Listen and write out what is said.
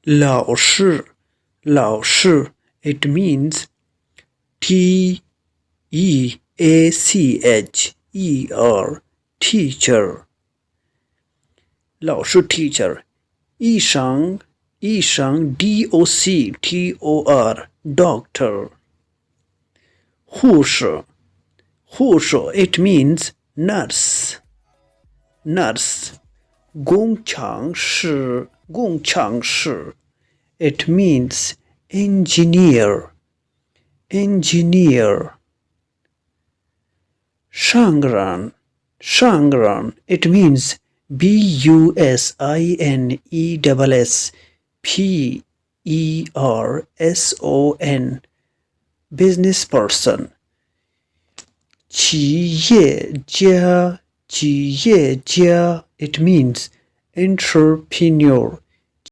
老师，老师 it means teacher, teacher. 老师 teacher. 医生 doctor, doctor. 护士 it means nurse, nurse. 工程师 it means engineer, engineer. 商人 it means businessperson, business person. 企业家 it means entrepreneur,